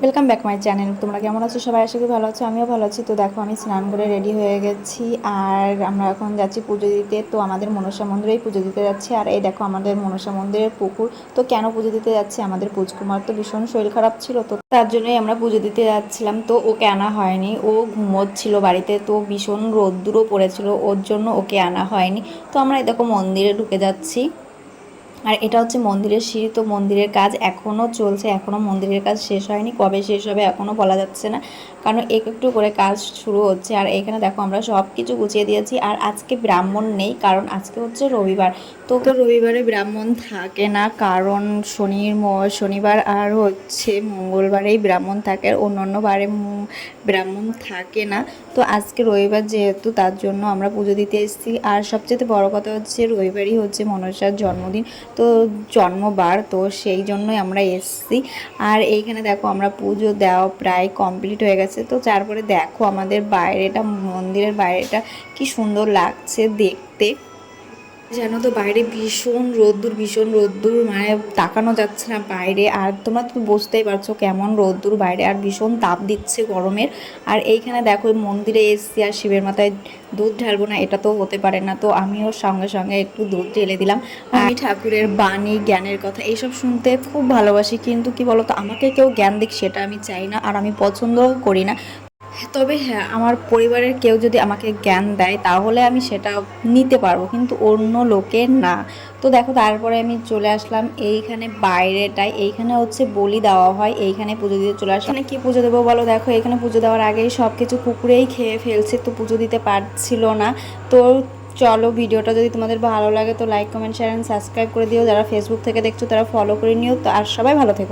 Welcome back my channel. তোমরা কেমন আছো সবাই? আশা করি ভালো আছো, আমিও ভালো আছি। তো দেখো আমি স্নান করে রেডি হয়ে গেছি আর আমরা এখন যাচ্ছি পুজো দিতে। তো আমাদের মনসা মন্দিরেই পুজো দিতে যাচ্ছি। আর এই দেখো আমাদের মনসা মন্দিরের পুকুর। তো কেন পুজো দিতে যাচ্ছি, আমাদের পুজকুমার তো ভীষণ শরীর খারাপ ছিল, তো তার জন্যই আমরা পুজো দিতে যাচ্ছিলাম। তো ওকে আনা হয়নি, ও ঘুমোচ্ছিল বাড়িতে। তো ভীষণ রোদ্দুরও পড়েছিল, ওর জন্য ওকে আনা হয়নি। তো আমরা এই দেখো মন্দিরে ঢুকে যাচ্ছি। আর এটা হচ্ছে মন্দিরের সিঁড়ি। তো মন্দিরের কাজ এখনও চলছে, এখনও মন্দিরের কাজ শেষ হয়নি, কবে শেষ হবে এখনও বলা যাচ্ছে না, কারণ একটু একটু করে কাজ শুরু হচ্ছে। আর এখানে দেখো আমরা সব কিছু গুছিয়ে দিয়েছি। আর আজকে ব্রাহ্মণ নেই, কারণ আজকে হচ্ছে রবিবার। তো রবিবারে ব্রাহ্মণ থাকে না, কারণ শনিবার আর হচ্ছে মঙ্গলবারেই ব্রাহ্মণ থাকে, আর অন্য বারে ব্রাহ্মণ থাকে না। তো আজকে রবিবার যেহেতু, তার জন্য আমরা পুজো দিতে এসেছি। আর সবচেয়ে বড় কথা হচ্ছে রবিবারই হচ্ছে মনসার জন্মদিন, তো জন্মবার, তো সেই জন্যই আমরা এসেছি। আর এইখানে দেখো আমরা পুজো দেওয়া প্রায় কমপ্লিট হয়ে গেছে। তো তারপরে দেখো আমাদের বাইরেটা, মন্দিরের বাইরেটা কি সুন্দর লাগছে দেখতে। জানো তো বাইরে ভীষণ রোদ্দুর, মানে তাকানো যাচ্ছে না বাইরে। আর তোমরা তো বুঝতেই পারছো কেমন রোদ্দুর বাইরে, আর ভীষণ তাপ দিচ্ছে গরমের। আর এইখানে দেখো মন্দিরে এসছি, আর শিবের মাথায় দুধ ঢালবো না, এটা তো হতে পারে না। তো আমিও সঙ্গে সঙ্গে একটু দুধ ঢেলে দিলাম। আমি ঠাকুরের বাণী, জ্ঞানের কথা এইসব শুনতে খুব ভালোবাসি, কিন্তু কি বলতো, আমাকে কেউ জ্ঞান দিক সেটা আমি চাই না, আর আমি পছন্দও করি না। তবে হ্যাঁ, আমার পরিবারের কেউ যদি আমাকে জ্ঞান দেয় তাহলে আমি সেটা নিতে পারবো, কিন্তু অন্য লোকের না। তো দেখো তারপরে আমি চলে আসলাম এইখানে বাইরেটায়। এইখানে হচ্ছে বলি দেওয়া হয়, এইখানে পুজো দিতে চলে আসলাম। এখানে কি পুজো দেবো বলো? দেখো এখানে পুজো দেওয়ার আগেই সব কিছু কুকুরেই খেয়ে ফেলছে, তো পুজো দিতে পারছিল না। তো চলো, ভিডিওটা যদি তোমাদের ভালো লাগে তো like, comment, share and subscribe করে দিও। যারা ফেসবুক থেকে দেখছো তারা ফলো করে নিও। তো আর সবাই ভালো থেকো।